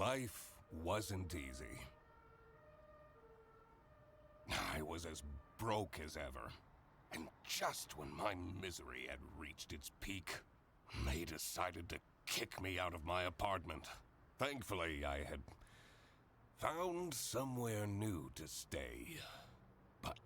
Life wasn't easy. I was as broke as ever. And just when my misery had reached its peak, they decided to kick me out of my apartment. Thankfully, I had found somewhere new to stay. But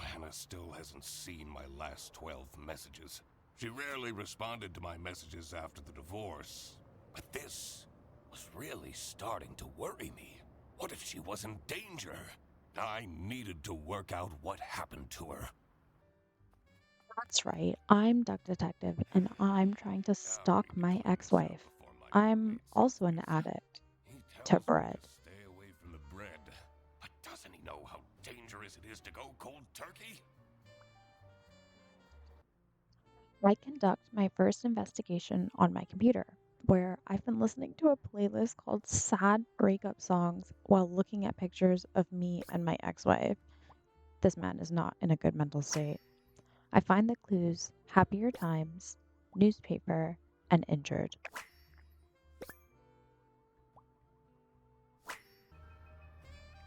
Hannah still hasn't seen my last 12 messages. She rarely responded to my messages after the divorce. But this was really starting to worry me. What if she was in danger? I needed to work out what happened to her. That's right. I'm Duck Detective, and I'm trying to stalk my ex-wife. I'm also an addict He to tells me bread. to stay away from the bread. But doesn't he know how dangerous it is to go cold turkey? I conduct my first investigation on my computer, where I've been listening to a playlist called Sad Breakup Songs while looking at pictures of me and my ex-wife. This man is not in a good mental state. I find the clues happier times, newspaper, and injured.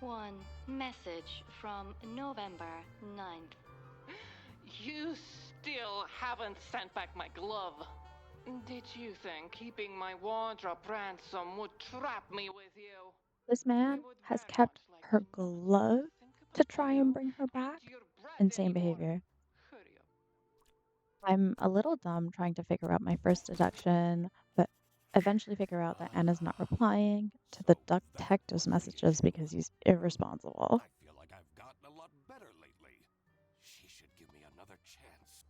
One message from November 9th. You still haven't sent back my glove. Did you think keeping my wardrobe ransom would trap me with you? This I man would has very kept much like her to glove think to about try and you bring her back. and your bread Insane anymore. behavior. Hurry up. I'm a little dumb trying to figure out my first deduction, but eventually figure out that Anna's not replying to the So duck that's detective's what the messages issue because is. he's irresponsible. I feel like I've gotten a lot better lately. She should give me another chance.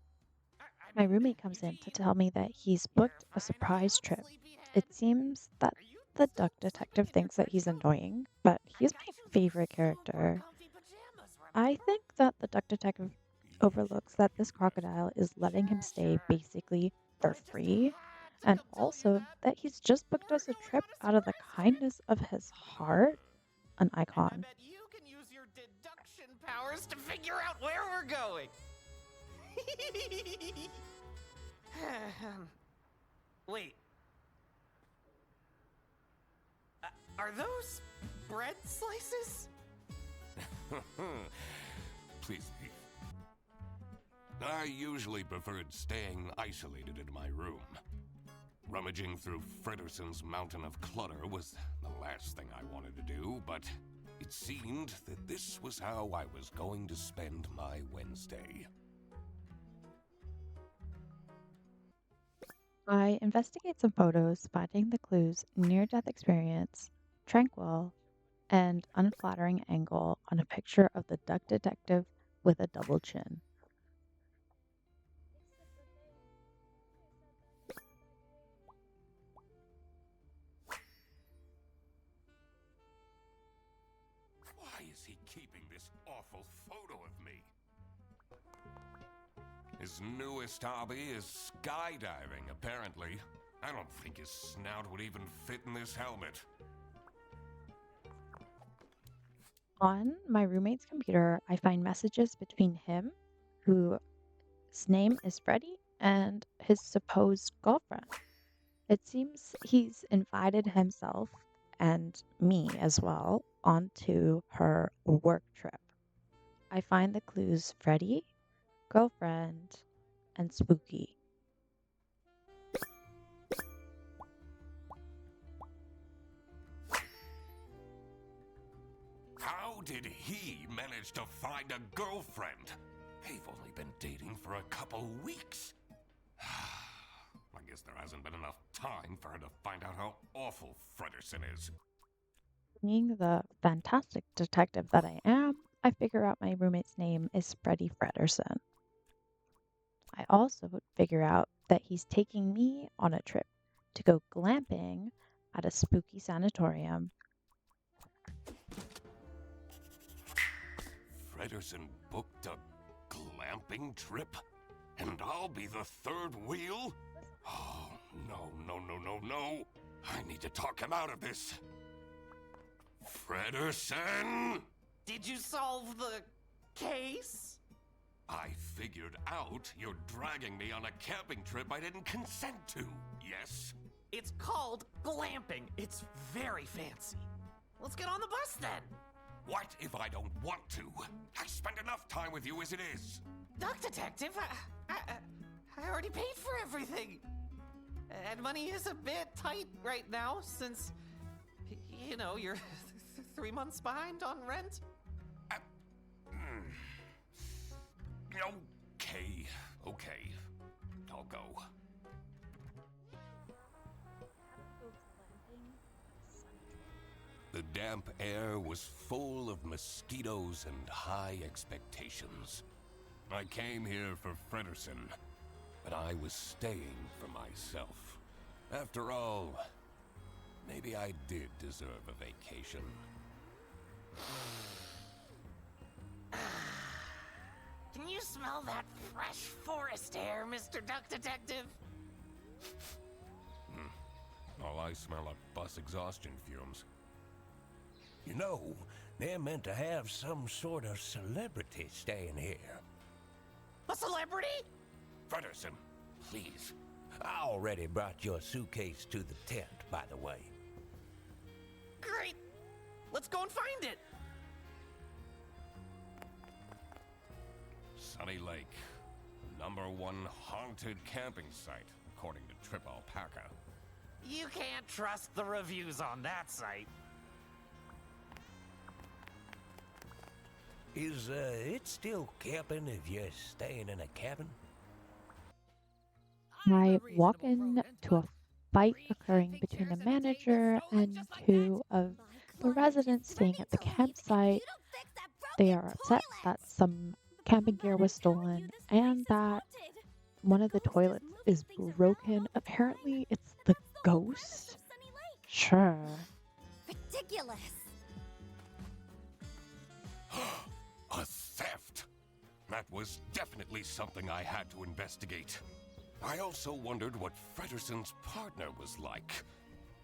I My mean, roommate comes in to Eugene, tell me that he's you're booked a fine. Are you surprise up, trip. sleepyhead? It seems that Are you the still duck sleeping detective in your thinks that trench he's coat? annoying, but I he's got my you those favorite super character. comfy pajamas, I remember? think that the duck detective You overlooks should that be this resting. crocodile is letting him Sure, stay sure. basically for I just free, had to and come tell you also that. that he's just booked We're us a going trip on a out of the surprise trip. kindness of his heart. An And I icon. bet you can use your deduction powers to figure out where we're going. Wait. Are those bread slices? Please leave. I usually preferred staying isolated in my room. Rummaging through Frederson's mountain of clutter was the last thing I wanted to do, but it seemed that this was how I was going to spend my Wednesday. I investigate some photos, finding the clues near death experience, tranquil, and unflattering angle on a picture of the duck detective with a double chin. Why is he keeping this awful photo of me? His newest hobby is skydiving, apparently. I don't think his snout would even fit in this helmet. On my roommate's computer, I find messages between him, whose name is Freddie, and his supposed girlfriend. It seems he's invited himself and me as well onto her work trip. I find the clues Freddie, girlfriend, and spooky. How did he manage to find a girlfriend? They've only been dating for a couple weeks. I guess there hasn't been enough time for her to find out how awful Frederson is. Being the fantastic detective that I am, I figure out my roommate's name is Freddie Frederson. I also figure out that he's taking me on a trip to go glamping at a spooky sanatorium. Frederson booked a glamping trip? And I'll be the third wheel? Oh, no, no, no, no, no. I need to talk him out of this. Frederson! Did you solve the case? I figured out you're dragging me on a camping trip I didn't consent to, yes? It's called glamping. It's very fancy. Let's get on the bus then. What if I don't want to? I spend enough time with you as it is. Duck Detective, I already paid for everything. And money is a bit tight right now since, you know, you're 3 months behind on rent. Okay. I'll go. The damp air was full of mosquitoes and high expectations. I came here for Fredersen, but I was staying for myself. After all, maybe I did deserve a vacation. Can you smell that fresh forest air, Mr. Duck Detective? All I smell are bus exhaustion fumes. You know, they're meant to have some sort of celebrity staying here. A celebrity? Fredersen, please. I already brought your suitcase to the tent, by the way. Great. Let's go and find it. Sunny Lake, #1 haunted camping site, according to Trip Alpaca. You can't trust the reviews on that site. Is it still camping if you're staying in a cabin? I walk in to a fight occurring between the manager and two of the residents staying at the campsite. They are upset that some camping gear was stolen and that one of the toilets is broken. Apparently, it's the ghost. Sure. Ridiculous. A theft! That was definitely something I had to investigate. I also wondered what Fredersen's partner was like.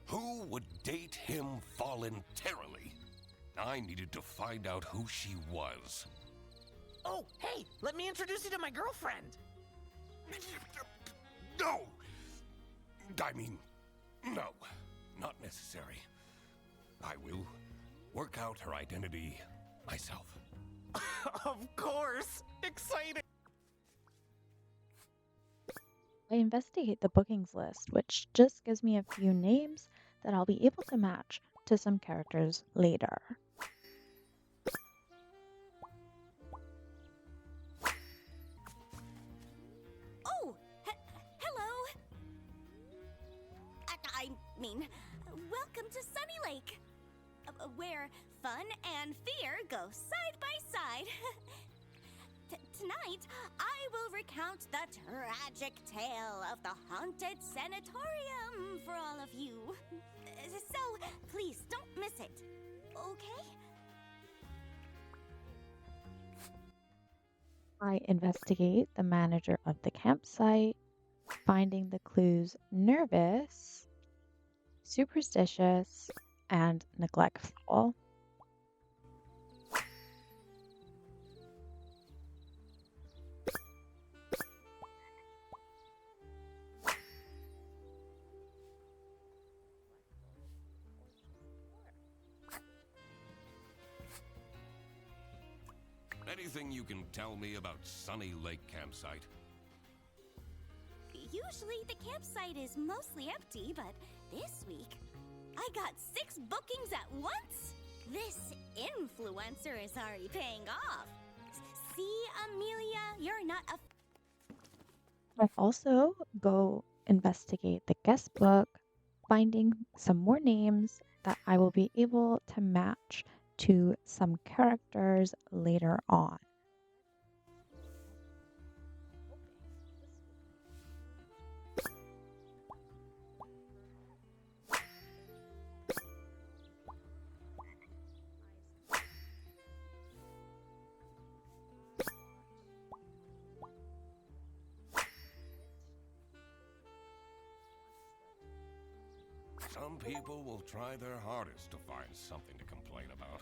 Who would date him voluntarily? I needed to find out who she was. Oh, hey, let me introduce you to my girlfriend. No! I mean, no, not necessary. I will work out her identity myself. Of course! Exciting! I investigate the bookings list, which just gives me a few names that I'll be able to match to some characters later. Oh, hello. I mean, welcome to Sunny Lake, where fun and fear go side by side. Tonight, I will recount the tragic tale of the haunted sanatorium for all of you. So, please don't miss it, okay? I investigate the manager of the campsite, finding the clues nervous, superstitious, and neglectful. Anything you can tell me about Sunny Lake Campsite? Usually the campsite is mostly empty, but this week, I got 6 bookings at once. This influencer is already paying off. See, Amelia, you're not a... I also go investigate the guest book, finding some more names that I will be able to match to some characters later on. Some people will try their hardest to find something to complain about.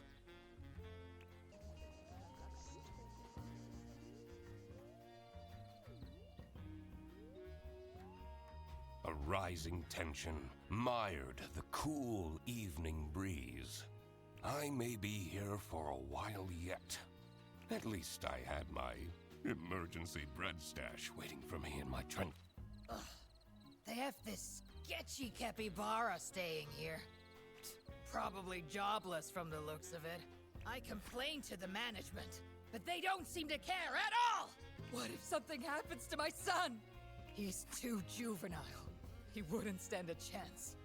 A riot rising tension mired the cool evening breeze. I may be here for a while yet. At least I had my emergency bread stash waiting for me in my trunk. Ugh. They have this sketchy capybara staying here. Probably jobless from the looks of it. I complained to the management, but they don't seem to care at all! What if something happens to my son? He's too juvenile. He wouldn't stand a chance.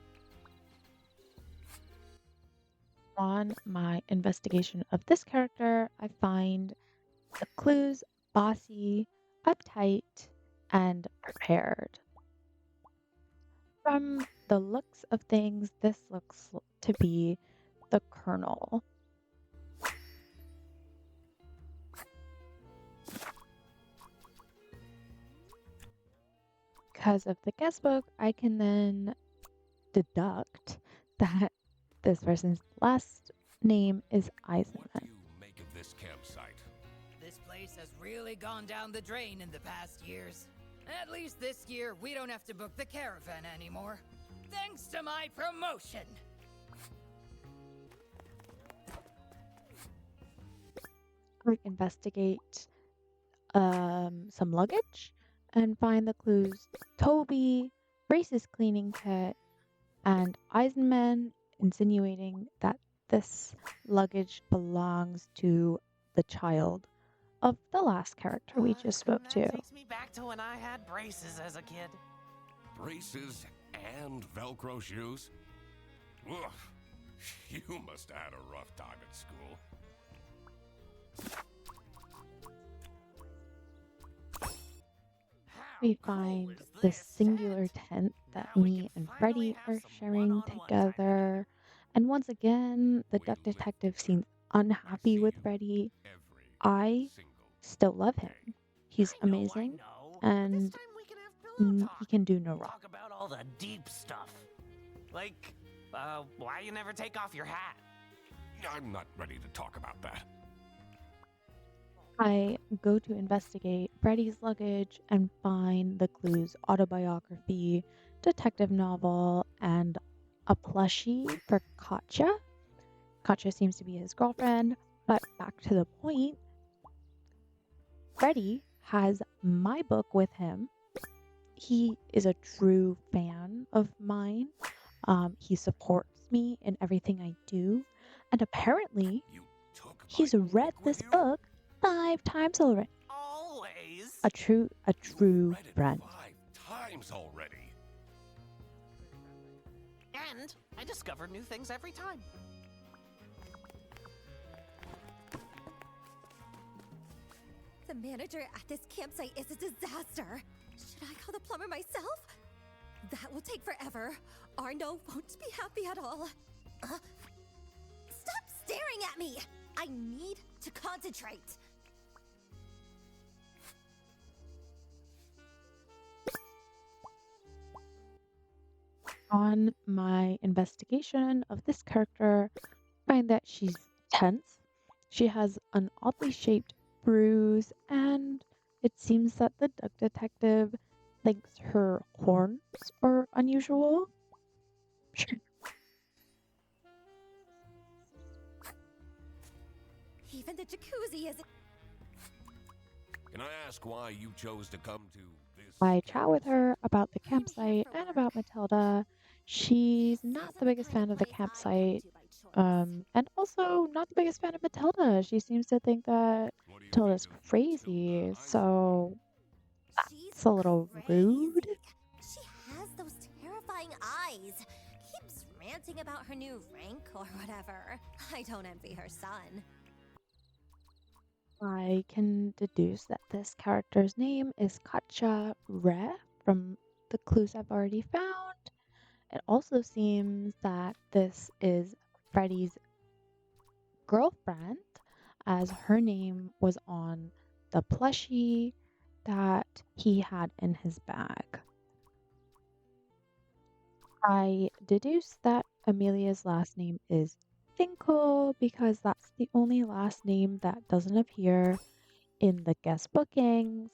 On my investigation of this character, I find the clues bossy, uptight, and prepared. From the looks of things, this looks to be the Colonel. Because of the guestbook, I can then deduct that this person's last name is What do Eisenman. you make of this campsite? This place has really gone down the drain in the past years. At least this year, we don't have to book the caravan anymore. Thanks to my promotion! I investigate some luggage and find the clues Toby, racist cleaning kit, and Eisenman, insinuating that this luggage belongs to the child of the last character we just spoke to. That takes me back to when I had braces as a kid. Braces and Velcro shoes? Ugh, you must have had a rough time at school. We find this singular tent that me and Freddy are sharing together. And once again, the duck detective seems unhappy with Freddy. I still love him. He's amazing, and he can do no wrong. Talk about all the deep stuff. Like, why you never take off your hat? I'm not ready to talk about that. I go to investigate Freddy's luggage and find the clues autobiography, detective novel, and a plushie for Katja. Katja seems to be his girlfriend, but back to the point, Freddy has my book with him. He is a true fan of mine. He supports me in everything I do, and apparently You took he's my read with this you? book 5 times already. Always. A true Read it friend. 5 times already. And I discover new things every time. The manager at this campsite is a disaster. Should I call the plumber myself? That will take forever. Arno won't be happy at all. Stop staring at me! I need to concentrate. On my investigation of this character, I find that she's tense. She has an oddly shaped bruise, and it seems that the duck detective thinks her horns are unusual. Sure. Even the jacuzzi isn't. Can I ask why you chose to come to this? I chat with her about the campsite and about Matilda. She's not the biggest fan of the campsite, and also not the biggest fan of Matilda. She seems to think that What do you Matilda's think of crazy, Matilda? so She's it's a little rude. crazy. She has those terrifying eyes. Keeps ranting about her new rank or whatever. I don't envy her son. I can deduce that this character's name is Katja Re from the clues I've already found. It also seems that this is Freddy's girlfriend, as her name was on the plushie that he had in his bag. I deduce that Amelia's last name is Finkel because that's the only last name that doesn't appear in the guest bookings.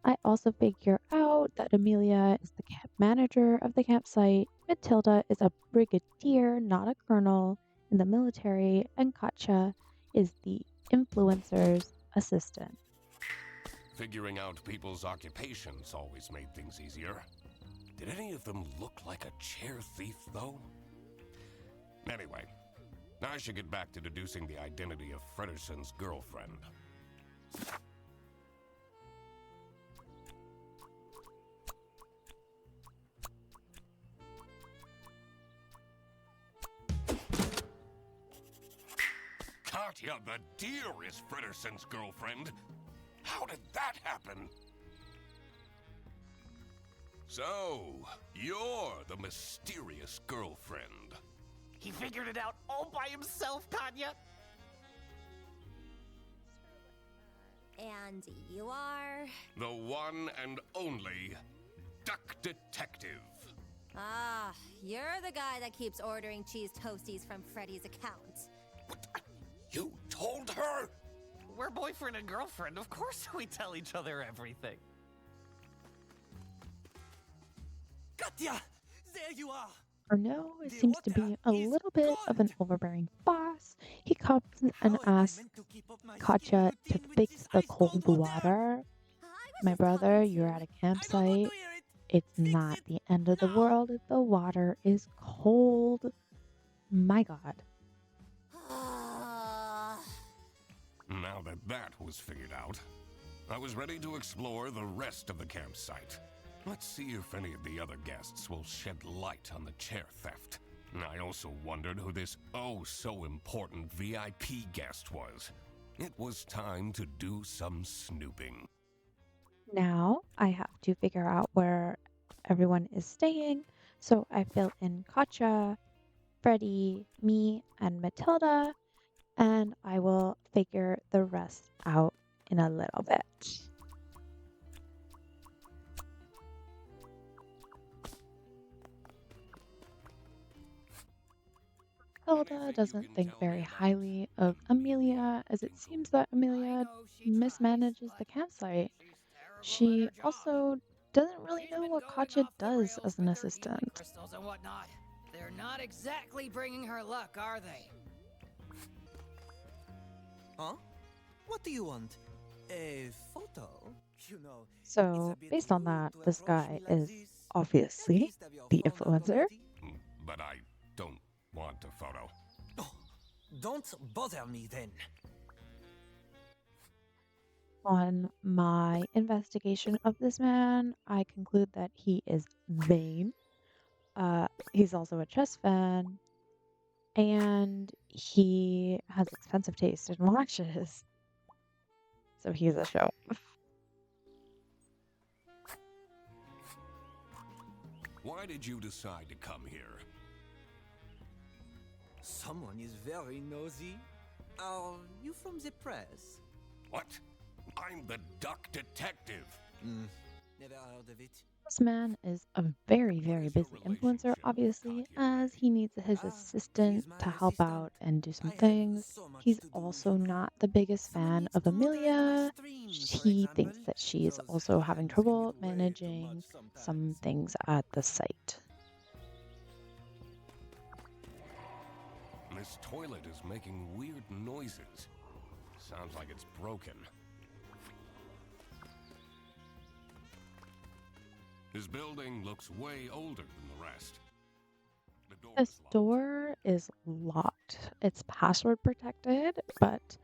I also figure out that Amelia is the camp manager of the campsite, Matilda is a brigadier, not a colonel, in the military, and Katja is the influencer's assistant. Figuring out people's occupations always made things easier. Did any of them look like a chair thief, though? Anyway, I should get back to deducing the identity of Frederson's girlfriend. Katja the deer is Frederson's girlfriend. How did that happen? So, you're the mysterious girlfriend. He figured it out all by himself, Katya. And you are? The one and only Duck Detective. Ah, you're the guy that keeps ordering cheese toasties from Freddy's account. What? You told her? We're boyfriend and girlfriend. Of course we tell each other everything. Katya! There you are! Arnaud seems to be a little bit of an overbearing boss. He comes and asks Katja to fix the cold water. My brother, you're at a campsite. It's not the end of the world if the water is cold. My God. Now that that was figured out, I was ready to explore the rest of the campsite. Let's see if any of the other guests will shed light on the chair theft. I also wondered who this oh-so-important VIP guest was. It was time to do some snooping. Now I have to figure out where everyone is staying, so I fill in Katja, Freddy, me, and Matilda, and I will figure the rest out in a little bit. Hilda doesn't think very highly of Amelia, as it seems that Amelia mismanages the campsite. She also doesn't really know what Katja does as an assistant. Crystals and whatnot. They're not exactly bringing her luck, are they? Huh? What do you want? A photo? You know, So, based on that, this guy is obviously the influencer. But I don't want a photo. Oh, don't bother me then. On my investigation of this man, I conclude that he is vain. He's also a chess fan, and he has expensive taste in watches. So he's a show. Why did you decide to come here? Someone is very nosy. Are you from the press? What? I'm the Duck Detective. Never heard of it. This man is a very, very busy influencer, obviously, as he needs his assistant to help out and do some things. He's also not the biggest fan of Amelia. He thinks that she is also having trouble managing some things at the site. This toilet is making weird noises. Sounds like it's broken. His building looks way older than the rest. This door is locked. It's password protected, but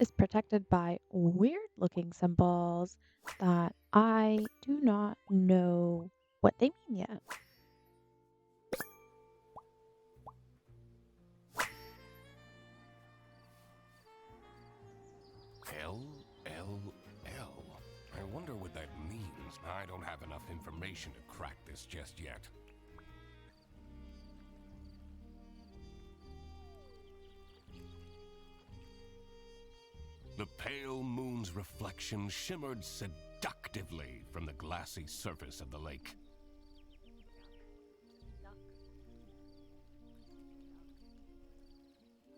is protected by weird looking symbols that I do not know what they mean yet. L. I wonder what that means. I don't have enough information to crack this just yet. The pale moon's reflection shimmered seductively from the glassy surface of the lake.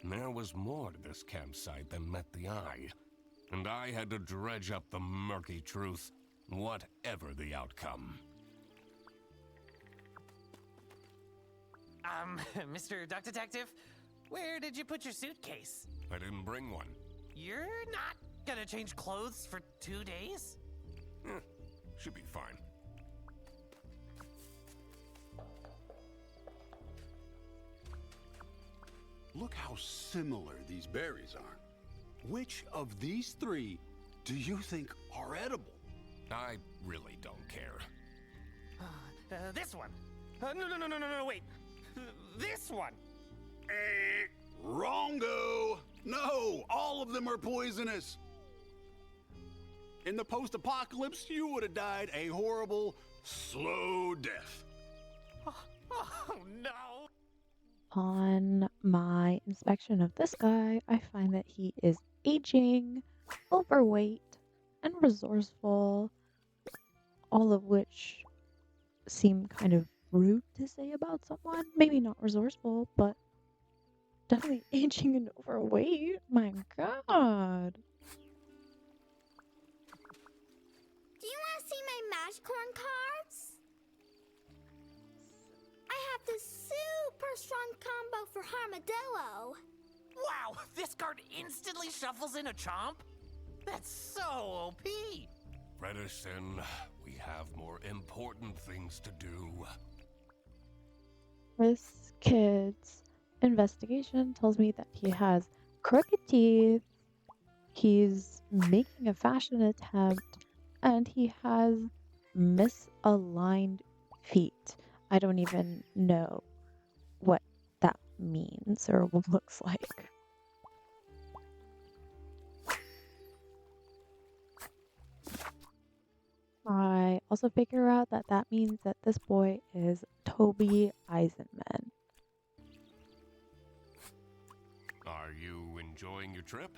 There was more to this campsite than met the eye, and I had to dredge up the murky truth. whatever the outcome. Mr. Duck Detective, where did you put your suitcase? I didn't bring one. You're not gonna change clothes for 2 days? Should be fine. Look how similar these berries are. Which of these three do you think are edible? I really don't care. This one. No, wait. This one. Wrongo! No, all of them are poisonous. In the post-apocalypse, you would have died a horrible, slow death. Oh no! On my inspection of this guy, I find that he is aging, overweight, and resourceful, all of which seem kind of rude to say about someone. Maybe not resourceful, but definitely aging and overweight. My god. Do you want to see my Magicorn cards? I have this super strong combo for Armadillo. Wow, this card instantly shuffles in a chomp? That's so OP! Frederson, we have more important things to do. This kid's investigation tells me that he has crooked teeth, he's making a fashion attempt, and he has misaligned feet. I don't even know what that means or looks like. I also figure out that that means that this boy is Toby Eisenman. Are you enjoying your trip?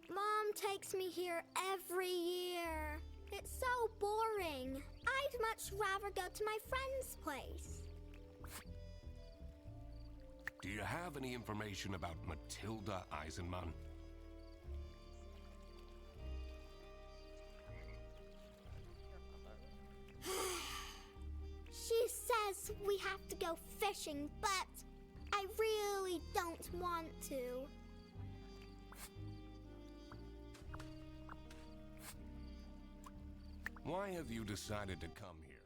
Mom takes me here every year. It's so boring. I'd much rather go to my friend's place. Do you have any information about Matilda Eisenman? She says we have to go fishing, but I really don't want to. Why have you decided to come here?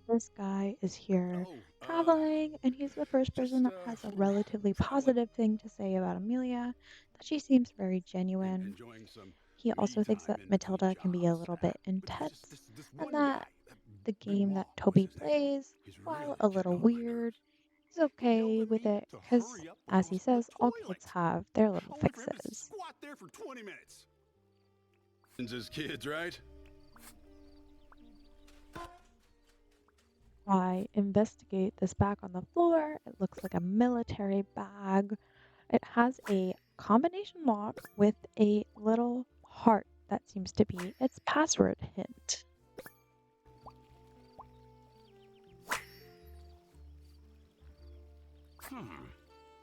This guy is here traveling, and he's the first person that has a relatively positive thing to say about Amelia, that she seems very genuine. Enjoying some He also thinks that Matilda can be a little bit intense, and that the game that Toby plays, while a little weird, is okay with it, because, as he says, all kids have their little Only for him to fixes. squat there for 20 minutes. His kids, right? I investigate this bag on the floor. It looks like a military bag. It has a combination lock with a little heart that seems to be its password hint.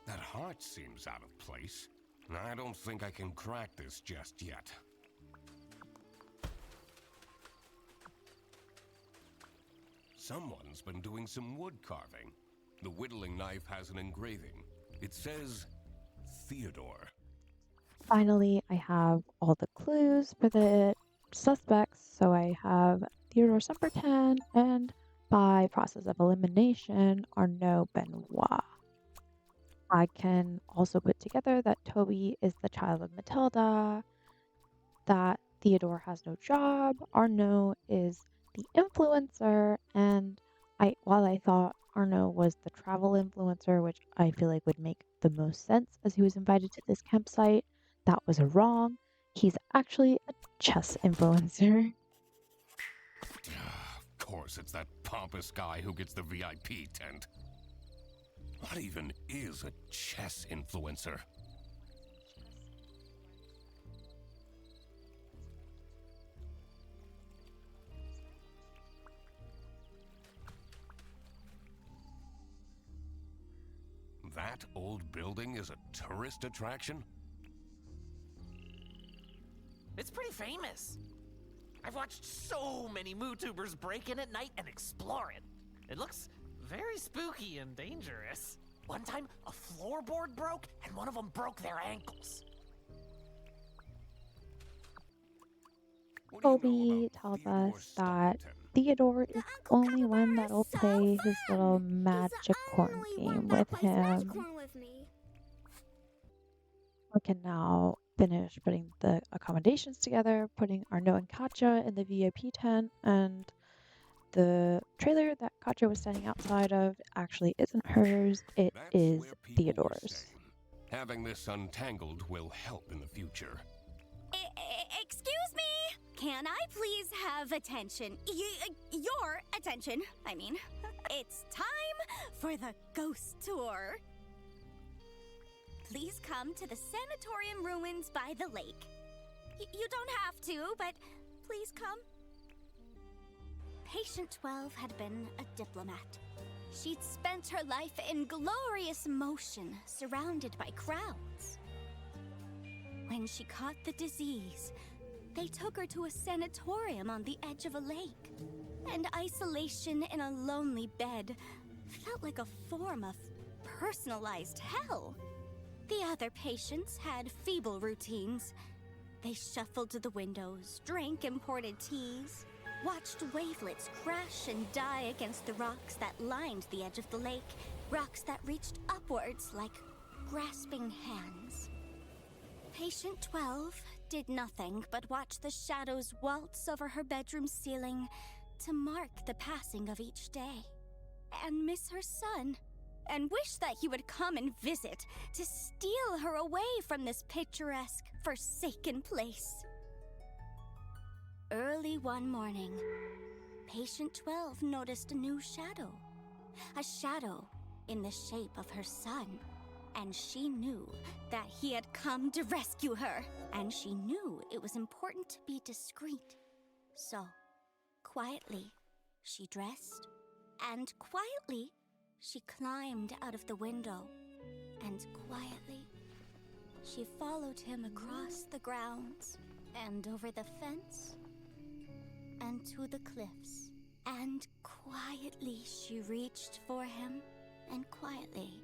That heart seems out of place. I don't think I can crack this just yet. Someone's been doing some wood carving. The whittling knife has an engraving. It says Theodore. Finally, I have all the clues for the suspects. So I have Theodore Semperton and, by process of elimination, Arnaud Benoit. I can also put together that Toby is the child of Matilda, that Theodore has no job, Arnaud is the influencer, and while I thought Arnaud was the travel influencer, which I feel like would make the most sense as he was invited to this campsite, that was wrong. He's actually a chess influencer. Of course, it's that pompous guy who gets the VIP tent. What even is a chess influencer? That old building is a tourist attraction? It's pretty famous. I've watched so many MooTubers break in at night and explore it. It looks very spooky and dangerous. One time, a floorboard broke and one of them broke their ankles. What do you know Colby about tells Theodore us that Stubbleton? Theodore is the only one Capybara that'll is so play his fun! little He's the magic corn only game one that with plays Magic him. Corn with me. We can now finish putting the accommodations together, putting Arnaud and Katja in the VIP tent, and the trailer that Katja was standing outside of actually isn't hers, it That's is where people were Theodore's. staying. Having this untangled will help in the future. Excuse me? Can I please have attention? Your attention, I mean. It's time for the ghost tour. Please come to the sanatorium ruins by the lake. You don't have to, but please come. Patient 12 had been a diplomat. She'd spent her life in glorious motion, surrounded by crowds. When she caught the disease, they took her to a sanatorium on the edge of a lake. And isolation in a lonely bed felt like a form of personalized hell. The other patients had feeble routines. They shuffled to the windows, drank imported teas, watched wavelets crash and die against the rocks that lined the edge of the lake, rocks that reached upwards like grasping hands. Patient 12 did nothing but watch the shadows waltz over her bedroom ceiling to mark the passing of each day, and miss her son, and wish that he would come and visit to steal her away from this picturesque, forsaken place. Early one morning, Patient 12 noticed a new shadow. A shadow in the shape of her son. And she knew that he had come to rescue her. And she knew it was important to be discreet. So, quietly, she dressed. And quietly, she climbed out of the window. And quietly, she followed him across the grounds. And over the fence. And to the cliffs. And quietly she reached for him. And quietly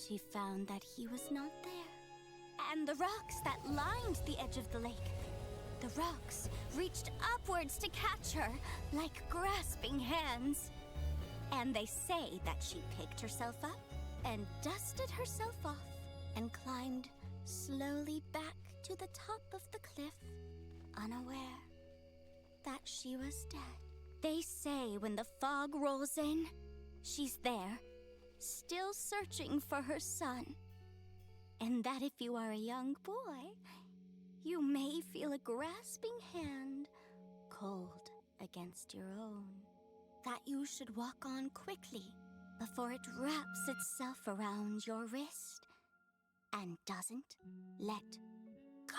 she found that he was not there. And the rocks that lined the edge of the lake, the rocks reached upwards to catch her like grasping hands. And they say that she picked herself up and dusted herself off and climbed slowly back to the top of the cliff, unaware that she was dead. They say when the fog rolls in, she's there, still searching for her son. And that if you are a young boy, you may feel a grasping hand cold against your own. That you should walk on quickly before it wraps itself around your wrist and doesn't let go.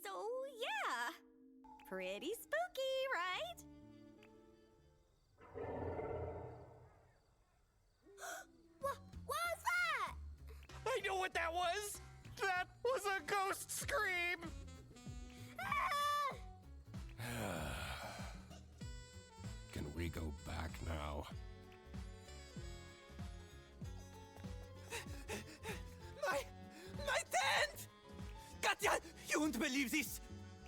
So, yeah. Pretty spooky, right? What was that? I know what that was! That was a ghost scream! Can we go back now? My tent! Katja, you won't believe this!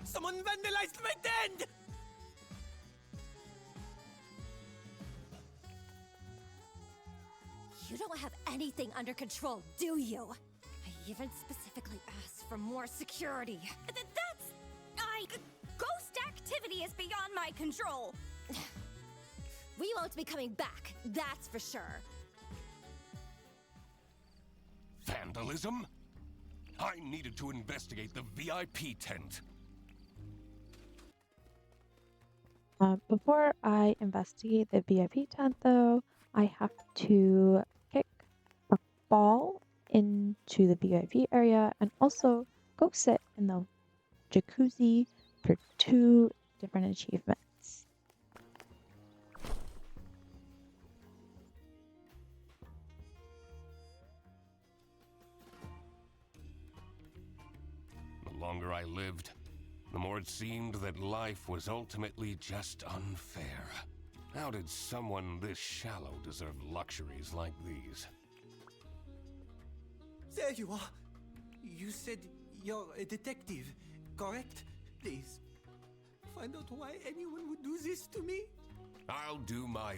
Someone vandalized my tent! You don't have anything under control, do you? I even specifically asked for more security. Ghost activity is beyond my control. We won't be coming back, that's for sure. Vandalism? I needed to investigate the VIP tent. Before I investigate the VIP tent, though, I have to kick a ball into the VIP area and also go sit in the jacuzzi for 2 different achievements. seemed that life was ultimately just unfair. How did someone this shallow deserve luxuries like these? There you are. You said you're a detective, correct? Please, find out why anyone would do this to me. I'll do my...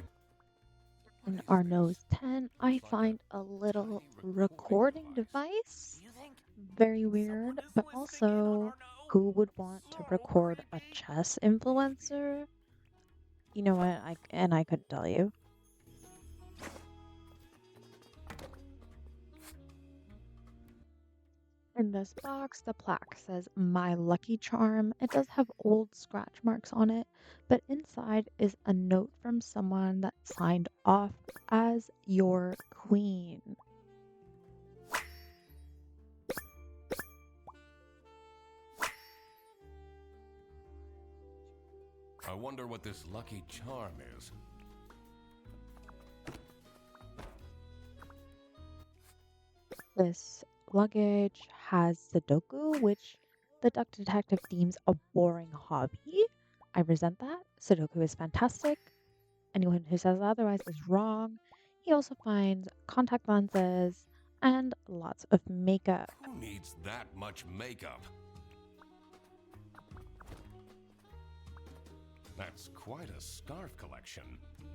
In our nose 10, I find a little recording device. Very weird, but also, who would want to record a chess influencer? You know what? I couldn't tell you. In this box, the plaque says My Lucky Charm. It does have old scratch marks on it, but inside is a note from someone that signed off as your queen. I wonder what this lucky charm is. This luggage has Sudoku, which the Duck Detective deems a boring hobby. I resent that. Sudoku is fantastic. Anyone who says otherwise is wrong. He also finds contact lenses and lots of makeup. Who needs that much makeup? That's quite a scarf collection.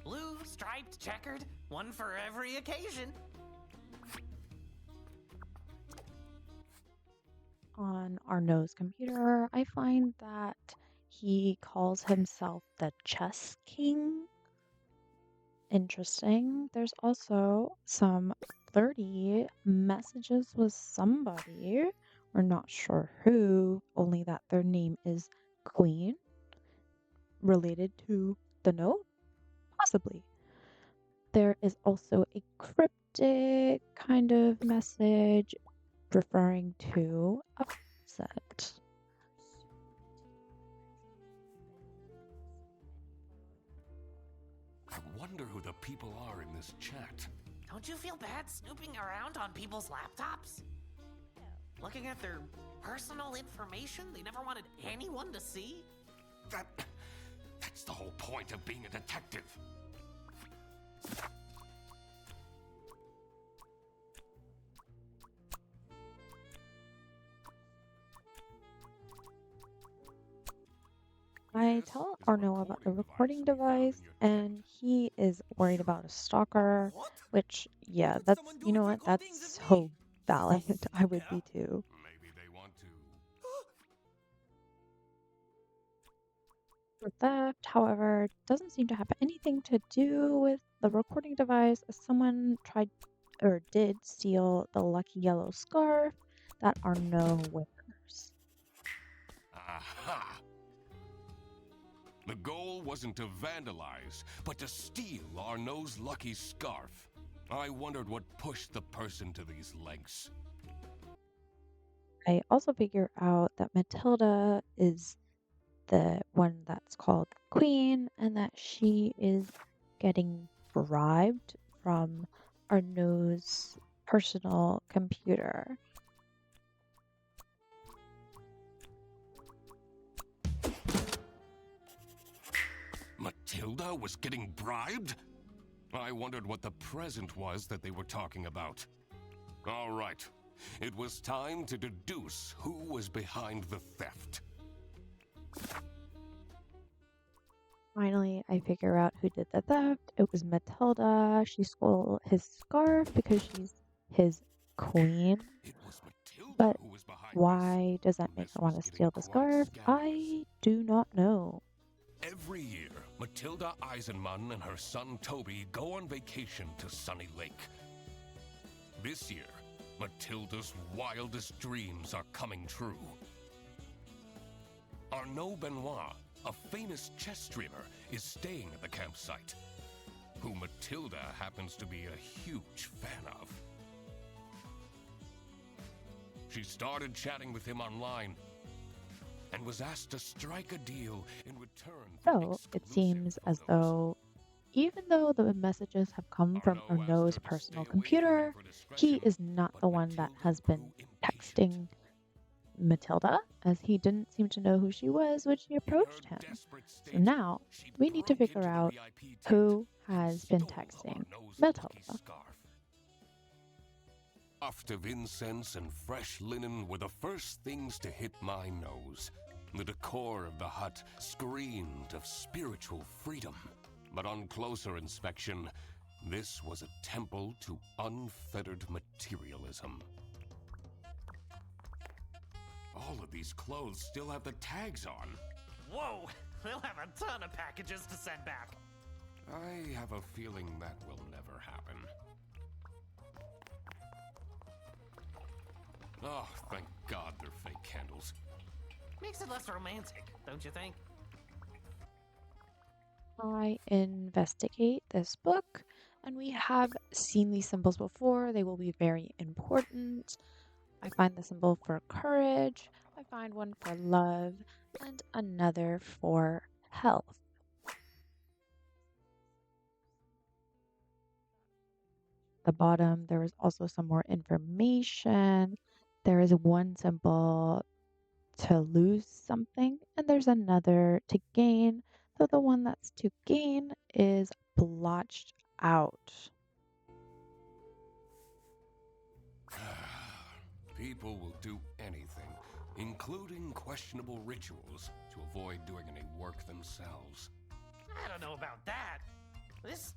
Blue, striped, checkered, one for every occasion. On Arnaud's computer, I find that he calls himself the Chess King. Interesting. There's also some flirty messages with somebody. We're not sure who, only that their name is Queen. Related to the note? Possibly. There is also a cryptic kind of message referring to a set. I wonder who the people are in this chat. Don't you feel bad snooping around on people's laptops? Looking at their personal information they never wanted anyone to see? That's the whole point of being a detective. I tell Arnaud about the recording device, and he is worried about a stalker, which, yeah, that's, you know what, that's so valid. I would be too. Maybe they want to... The theft, however, doesn't seem to have anything to do with the recording device, as someone tried or did steal the lucky yellow scarf that Arnaud wears. Aha! The goal wasn't to vandalize, but to steal Arnaud's lucky scarf. I wondered what pushed the person to these lengths. I also figure out that Matilda is the one that's called Queen, and that she is getting bribed from Arnaud's personal computer. Matilda was getting bribed? I wondered what the present was that they were talking about. All right, it was time to deduce who was behind the theft. Finally, I figure out who did the theft. It was Matilda. She stole his scarf because she's his queen. It was Matilda But who was behind why does that make This her want to was steal the getting quite scarf? scandalous. I do not know. Every year, Matilda Eisenman and her son Toby go on vacation to Sunny Lake. This year, Matilda's wildest dreams are coming true. Arnaud Benoit, a famous chess streamer, is staying at the campsite, who Matilda happens to be a huge fan of. She started chatting with him online and was asked to strike a deal in return for So it exclusive seems as photos. though, even though the messages have come from Arnaud asked Arnaud's her to personal stay away from him computer, for he discretion, is not but the one that Matilda has been grew impatient. texting Matilda, as he didn't seem to know who she was when she In her approached him. desperate So state, now she we need to broke figure into the out VIP tent who and has been stole our texting nose Matilda. lucky scarf. Waft of incense and fresh linen were the first things to hit my nose. The decor of the hut screamed of spiritual freedom. But on closer inspection, this was a temple to unfettered materialism. All of these clothes still have the tags on. Whoa! They'll have a ton of packages to send back. I have a feeling that will never happen. Oh, thank God they're fake candles. Makes it less romantic, don't you think? I investigate this book, and we have seen these symbols before. They will be very important. I find the symbol for courage, I find one for love, and another for health. The bottom, there is also some more information. There is one symbol to lose something, and there's another to gain. So the one that's to gain is blotched out. People will do anything, including questionable rituals, to avoid doing any work themselves. I don't know about that. This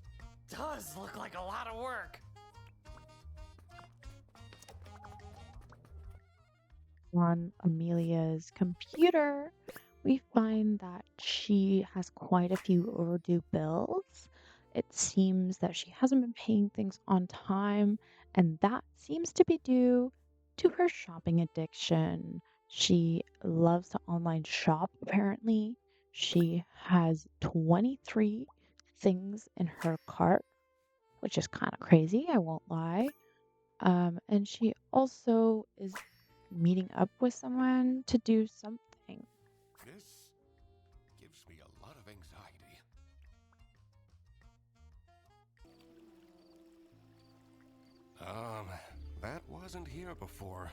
does look like a lot of work. On Amelia's computer, we find that she has quite a few overdue bills. It seems that she hasn't been paying things on time, and that seems to be due to her shopping addiction. She loves to online shop, apparently. She has 23 things in her cart, which is kind of crazy, I won't lie. And she also is meeting up with someone to do something. This gives me a lot of anxiety. That wasn't here before.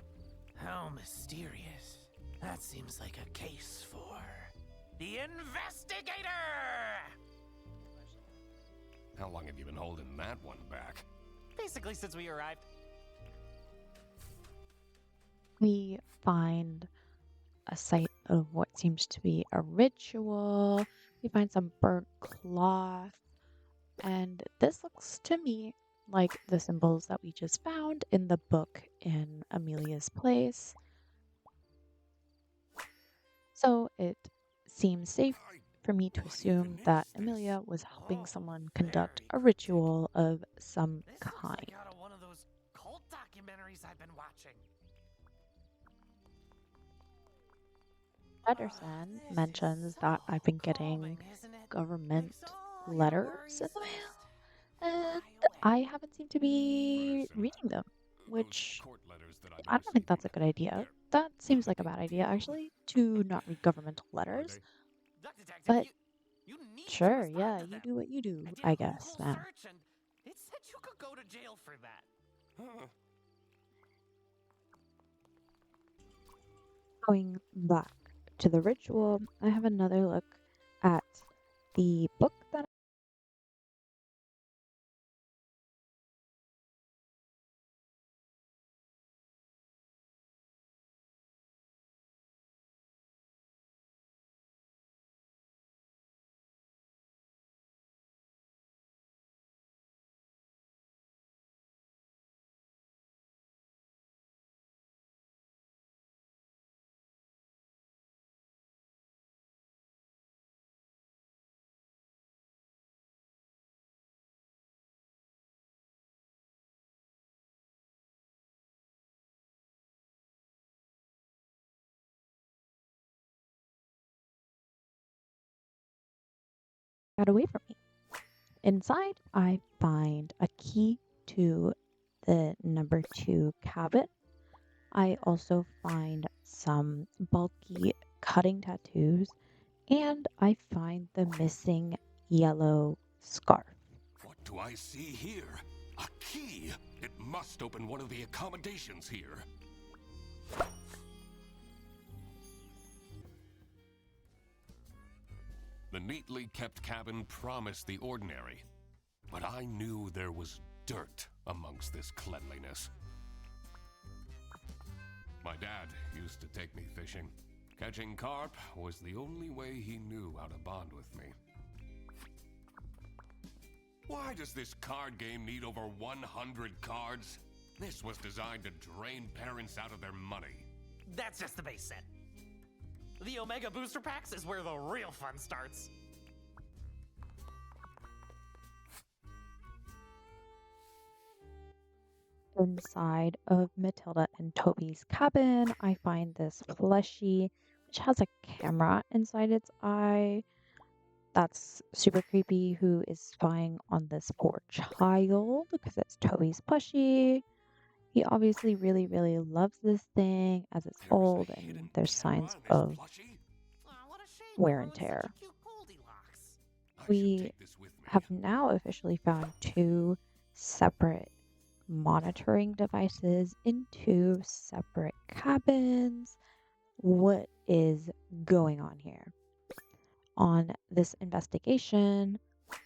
How mysterious. That seems like a case for the investigator! How long have you been holding that one back? Basically since we arrived. We find a site of what seems to be a ritual. We find some burnt cloth. And this looks to me like the symbols that we just found in the book in Amelia's place. So it seems safe for me to assume that Amelia was helping someone conduct a ritual of some This kind. looks like out of one of those cult documentaries I've been watching. Pedersen This mentions is that so I've been calming, getting isn't it? government Makes all your letters worries in the mail, just and fly I away. haven't seemed to be Pedersen. reading them, Those which court letters that I've I been don't think that's a receiving. good idea. They're That seems like a big bad idea, deal. actually, to not read governmental Are letters. they? Duck Detective, But you need to sure, respond yeah, to you them. do what you do, I did I a guess, Google man. search and it said you could go to jail for that. Huh. Going back to the ritual, I have another look at the book that got away from me. Inside, I find a key to the number 2 cabin. I also find some bulky cutting tattoos, and I find the missing yellow scarf. What do I see here? A key! It must open one of the accommodations here. The neatly kept cabin promised the ordinary, but I knew there was dirt amongst this cleanliness. My dad used to take me fishing. Catching carp was the only way he knew how to bond with me. Why does this card game need over 100 cards? This was designed to drain parents out of their money. That's just the base set. The Omega Booster Packs is where the real fun starts. Inside of Matilda and Toby's cabin, I find this plushie, which has a camera inside its eye. That's super creepy, who is spying on this poor child because it's Toby's plushie. He obviously really, really loves this thing as it's old and there's signs of wear and tear. We have now officially found 2 separate monitoring devices in 2 separate cabins. What is going on here? On this investigation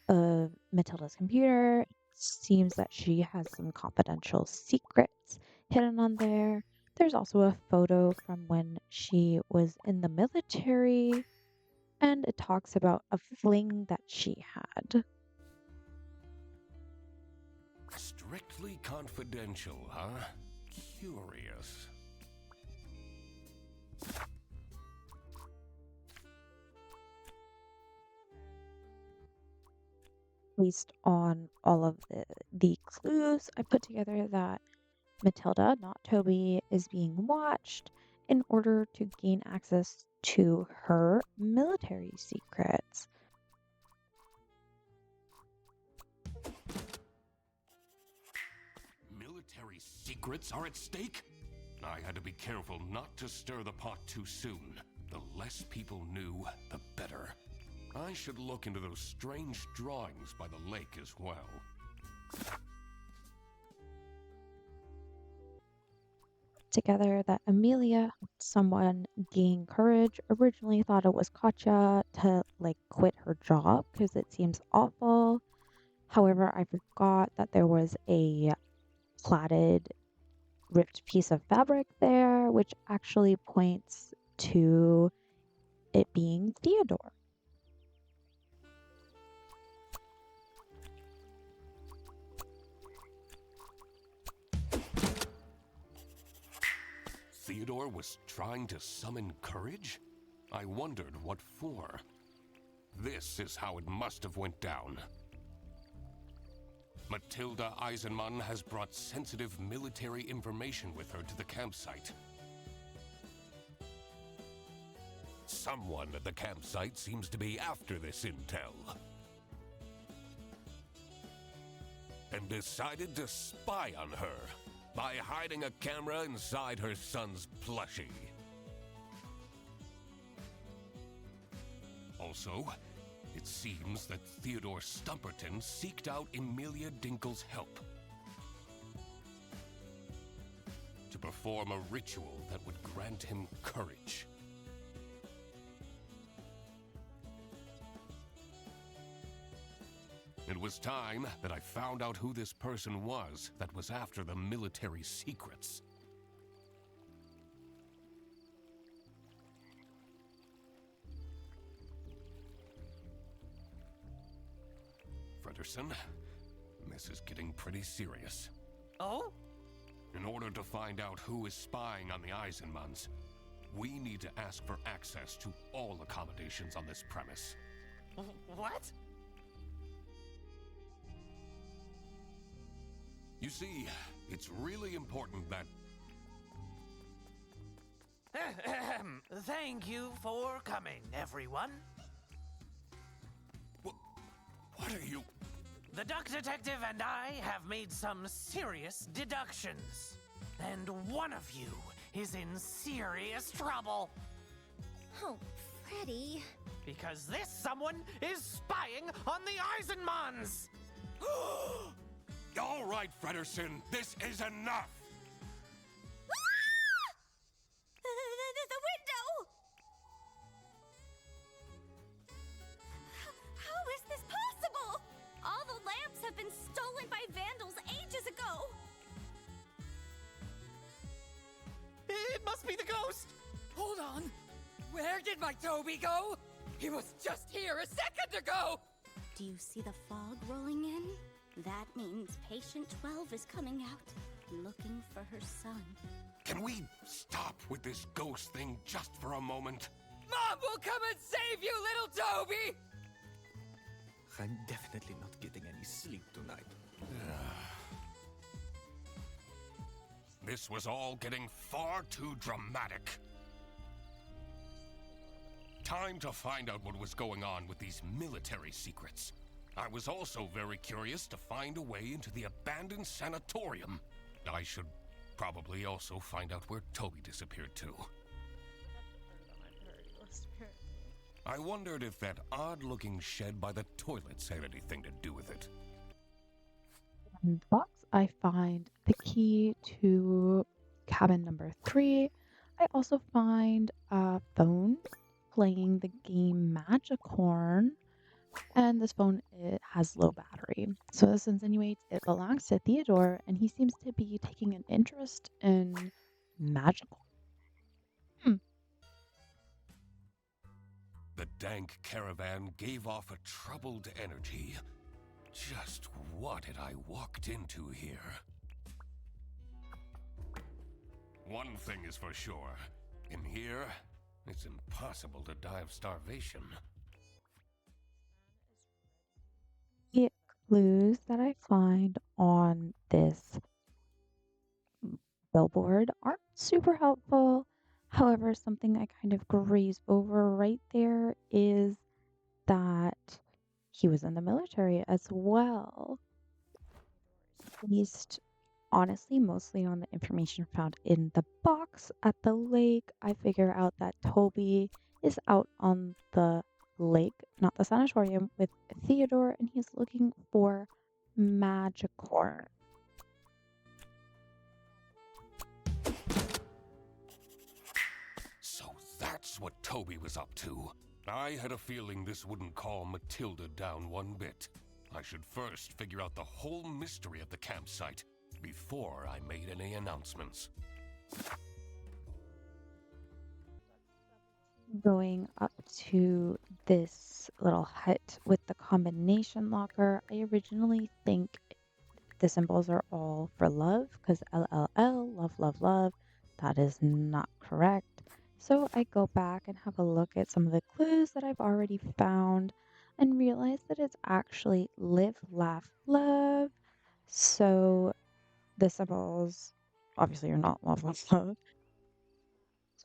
of Matilda's computer, it seems that she has some confidential secrets hidden on there. There's also a photo from when she was in the military, and it talks about a fling that she had. Strictly confidential, huh? Curious. Based on all of the clues, I put together that Matilda, not Toby, is being watched in order to gain access to her military secrets. Military secrets are at stake? I had to be careful not to stir the pot too soon. The less people knew, the better. I should look into those strange drawings by the lake as well. Together that Amelia, someone gaining courage, originally thought it was Katya to quit her job because it seems awful. However, I forgot that there was a plaited ripped piece of fabric there, which actually points to it being Theodore. Theodore was trying to summon courage? I wondered what for. This is how it must have went down. Matilda Eisenmann has brought sensitive military information with her to the campsite. Someone at the campsite seems to be after this intel. And decided to spy on her by hiding a camera inside her son's plushie. Also, it seems that Theodore Stumperton seeked out Emilia Dinkle's help to perform a ritual that would grant him courage. It was time that I found out who this person was that was after the military secrets. Frederson, this is getting pretty serious. Oh? In order to find out who is spying on the Eisenmanns, we need to ask for access to all accommodations on this premise. What? You see, it's really important that... Thank you for coming, everyone. What are you... The Duck Detective and I have made some serious deductions. And one of you is in serious trouble. Oh, Freddy. Because this someone is spying on the Eisenmanns! All right, Frederson, this is enough! The window! Where did my Toby go? He was just here a second ago! Do you see the fog rolling in? That means patient 12 is coming out, looking for her son. Can we stop with this ghost thing just for a moment? Mom will come and save you, little Toby! I'm definitely not getting any sleep tonight. This was all getting far too dramatic. Time to find out what was going on with these military secrets. I was also very curious to find a way into the abandoned sanatorium. I should probably also find out where Toby disappeared to. I wondered if that odd-looking shed by the toilets had anything to do with it. In the box, I find the key to cabin number 3. I also find a phone playing the game Magicorn, and this phone, it has low battery. So this insinuates it belongs to Theodore, and he seems to be taking an interest in Magicorn. The dank caravan gave off a troubled energy. Just what had I walked into here? One thing is for sure. In here, it's impossible to die of starvation. The clues that I find on this billboard aren't super helpful. However, something I kind of graze over right there is that he was in the military as well. Based, honestly, mostly on the information found in the box at the lake, I figure out that Toby is out on the lake, not the sanatorium, with Theodore, and he's looking for Magicorn. So that's what Toby was up to. I had a feeling this wouldn't calm Matilda down one bit. I should first figure out the whole mystery of the campsite before I made any announcements. Going up to this little hut with the combination locker, I originally think the symbols are all for love, because LLL, love, love, love. That is not correct. So I go back and have a look at some of the clues that I've already found and realize that it's actually live, laugh, love. So the symbols obviously are not love, love, love.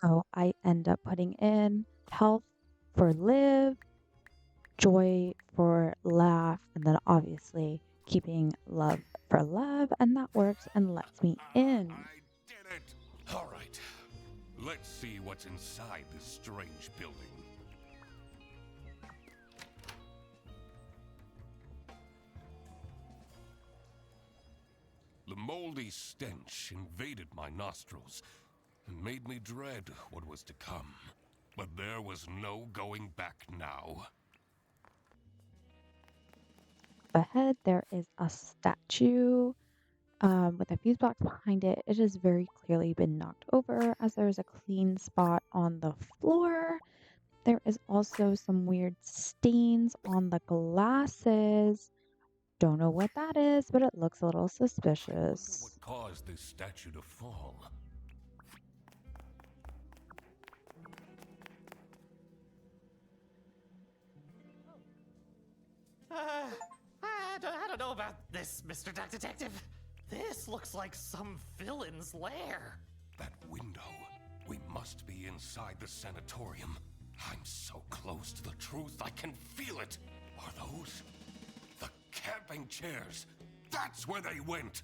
So I end up putting in health for live, joy for laugh, and then obviously keeping love for love, and that works and lets me in. I did it! All right, let's see what's inside this strange building. The moldy stench invaded my nostrils and made me dread what was to come. But there was no going back now. Ahead, there is a statue with a fuse box behind it. It has very clearly been knocked over as there is a clean spot on the floor. There is also some weird stains on the glasses. Don't know what that is, but it looks a little suspicious. What caused this statue to fall? I don't know about this, Mr. Duck Detective. This looks like some villain's lair. That window. We must be inside the sanatorium. I'm so close to the truth, I can feel it. Are those the camping chairs? That's where they went.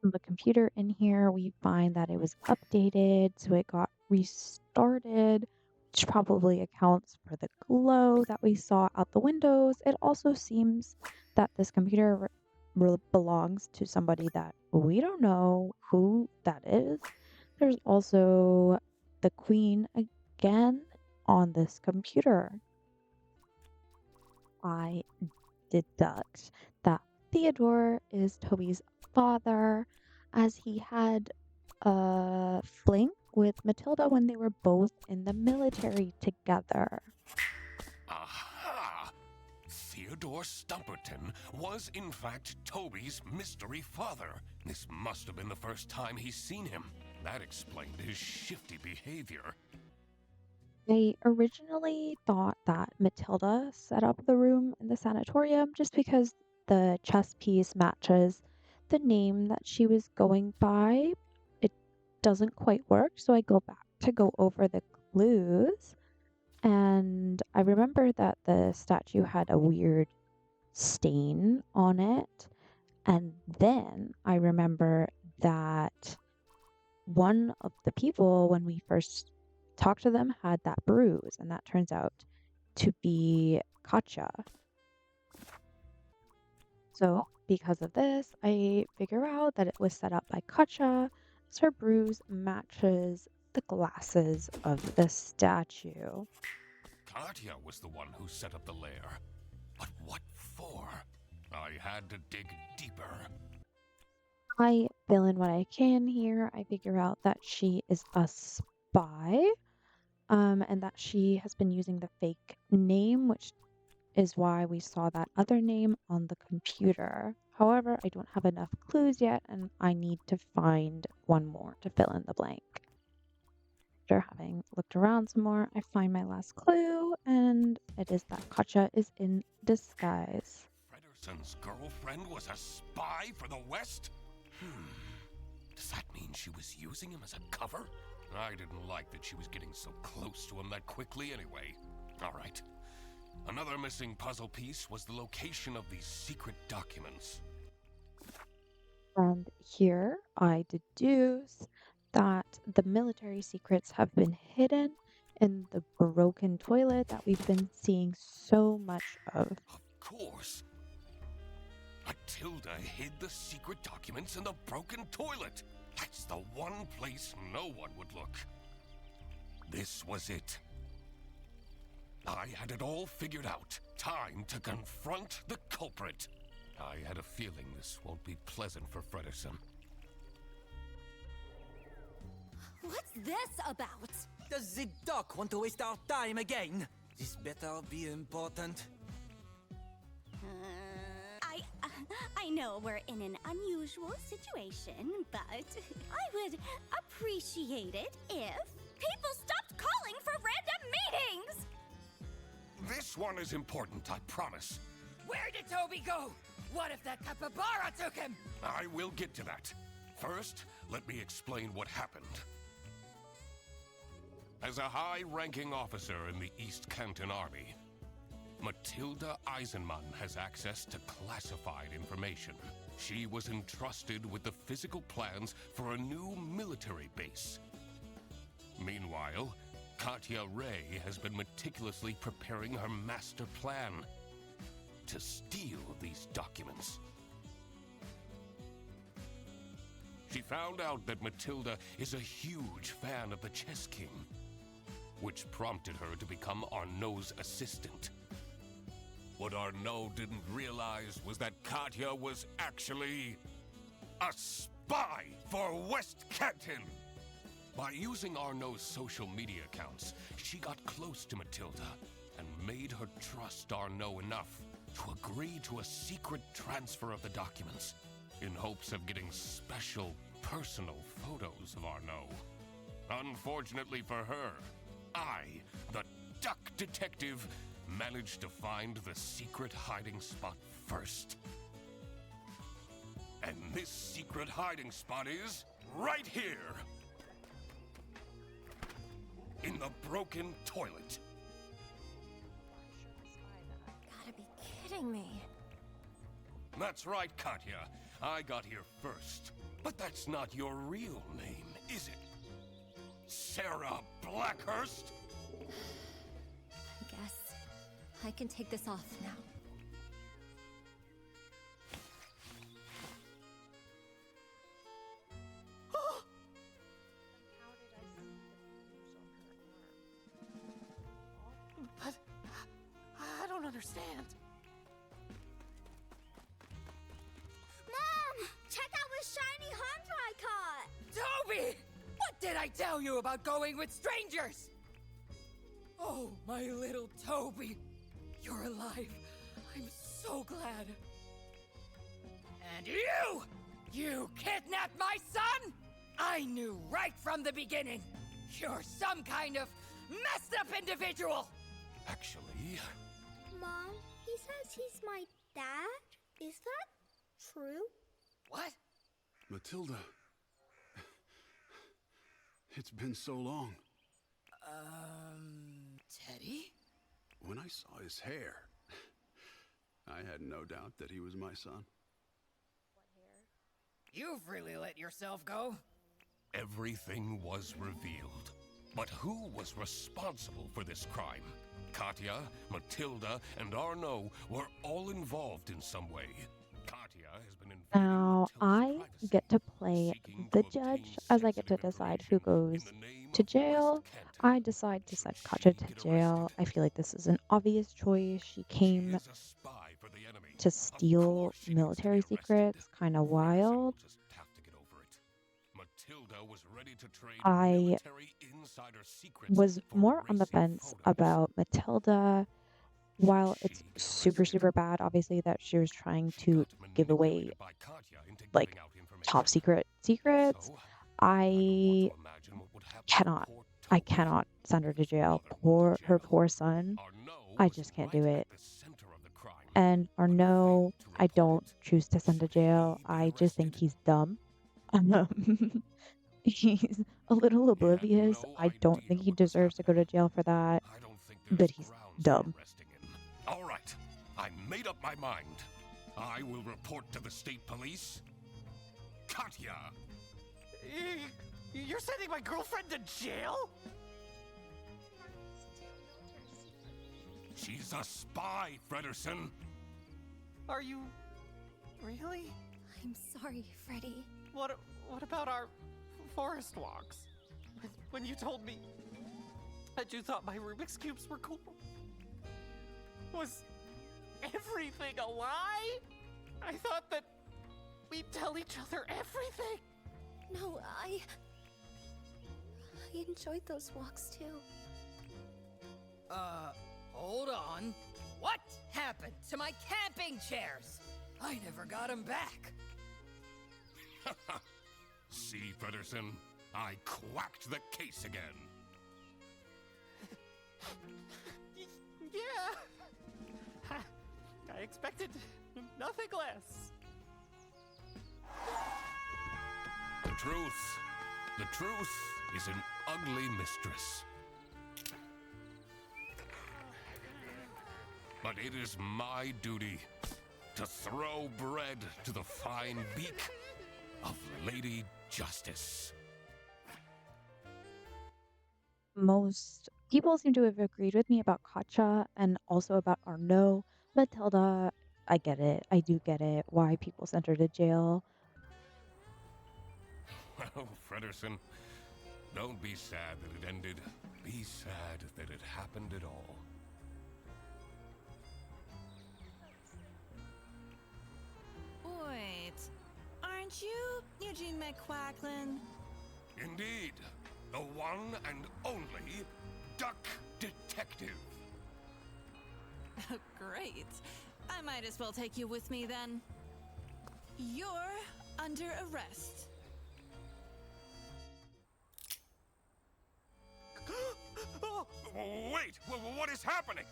The computer in here, we find that it was updated, so it got restarted, which probably accounts for the glow that we saw out the windows. It also seems that this computer belongs to somebody that we don't know who that is. There's also the Queen again on this computer. I deduct that Theodore is Toby's father, as he had a fling with Matilda when they were both in the military together. Aha! Theodore Stumperton was in fact Toby's mystery father. This must have been the first time he's seen him. That explained his shifty behavior. I originally thought that Matilda set up the room in the sanatorium just because the chess piece matches the name that she was going by. It doesn't quite work, so I go back to go over the clues. And I remember that the statue had a weird stain on it. And then I remember that one of the people, when we first talked to them, had that bruise, and that turns out to be Katja. So, because of this, I figure out that it was set up by Katja, as her bruise matches the glasses of the statue. Katja was the one who set up the lair. But what for? I had to dig deeper. I fill in what I can here. I figure out that she is a spy, and that she has been using the fake name, which is why we saw that other name on the computer. However, I don't have enough clues yet, and I need to find one more to fill in the blank. After having looked around some more, I find my last clue, and it is that Katja is in disguise. Frederson's girlfriend was a spy for the West? Does that mean she was using him as a cover? I didn't like that she was getting so close to him that quickly anyway. All right. Another missing puzzle piece was the location of these secret documents. And here I deduce that the military secrets have been hidden in the broken toilet that we've been seeing so much of. Of course. Matilda hid the secret documents in the broken toilet. That's the one place no one would look. This was it. I had it all figured out. Time to confront the culprit. I had a feeling this won't be pleasant for Frederson. What's this about? Does the doc want to waste our time again? This better be important. I know we're in an unusual situation, but I would appreciate it if people stopped calling for random meetings! This one is important, I promise. Where did Toby go? What if that capybara took him? I will get to that. First, let me explain what happened. As a high-ranking officer in the East Canton Army, Matilda Eisenmann has access to classified information. She was entrusted with the physical plans for a new military base. Meanwhile, Katja Ray has been meticulously preparing her master plan to steal these documents. She found out that Matilda is a huge fan of the Chess King, which prompted her to become Arnaud's assistant. What Arnaud didn't realize was that Katja was actually a spy for West Canton. By using Arnaud's social media accounts, she got close to Matilda and made her trust Arnaud enough to agree to a secret transfer of the documents in hopes of getting special personal photos of Arnaud. Unfortunately for her, I, the duck detective, managed to find the secret hiding spot first. And this secret hiding spot is right here. In the broken toilet. Gotta be kidding me. That's right, Katja. I got here first. But that's not your real name, is it? Sarah Blackhurst? I guess I can take this off now. But I don't understand. did I tell you about going with strangers? Oh, my little Toby. You're alive. I'm so glad. And you! You kidnapped my son? I knew right from the beginning. You're some kind of messed up individual. Actually, Mom, he says he's my dad? Is that true? What? Matilda. It's been so long. Teddy? When I saw his hair, I had no doubt that he was my son. You've really let yourself go. everything was revealed. But who was responsible for this crime? Katya, Matilda, and Arnaud were all involved in some way. Katya has been invading Now, I Matilda's get to privacy, play seeking the to judge obtain as I get to sensitive decide who information goes in the name to of jail. West Kent. I decide to Should send she Katya to get jail. arrested? I feel like this is an obvious choice. She She came is a spy for the enemy. to Of steal course she needs to be military arrested. secrets, kind of Frederickson will wild. just have to get over it. Matilda was ready to trade I military insider secrets was for more on the racy fence photos. about Matilda. While Should it's she get super, arrested? super bad, obviously, that she was trying She to got give away manipulated by Katya into like giving out information. top secret secrets, So, I don't I want to imagine what would happen to cannot. poor I Toby. cannot send her to jail. Mother went to Her jail. poor son. Arnaud I was just can't right do at it. the center of the crime, And but Arnaud, failed to I report don't it. choose to send to Should jail. he be I just think arrested? he's dumb. He's a little He had oblivious. no I don't idea think he what was deserves to go to happening. jail for that, I don't think there's but he's grounds for dumb. arresting him. All right, I made up my mind. I will report to the state police. Katya! You're sending my girlfriend to jail? She's a spy, Frederson. Are you really? I'm sorry, Freddy. What about our forest walks? When you told me that you thought my Rubik's Cubes were cool, was everything a lie? I thought that we'd tell each other everything. No, I enjoyed those walks too. Hold on. What happened to my camping chairs? I never got them back. See, Frederson, I quacked the case again. Yeah. I expected nothing less. The truth is an ugly mistress. But it is my duty to throw bread to the fine beak of Lady Justice. Most people seem to have agreed with me about Katya and also about Arnaud. Matilda, I get it. I do get it. Why people sent her to jail. Well, Frederson, don't be sad that it ended. Be sad that it happened at all. Wait, aren't you Eugene McQuacklin? Indeed, the one and only Duck Detective. Great. I might as well take you with me then. You're under arrest. Wait, what is happening?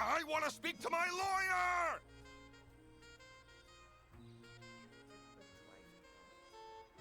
I want to speak to my lawyer!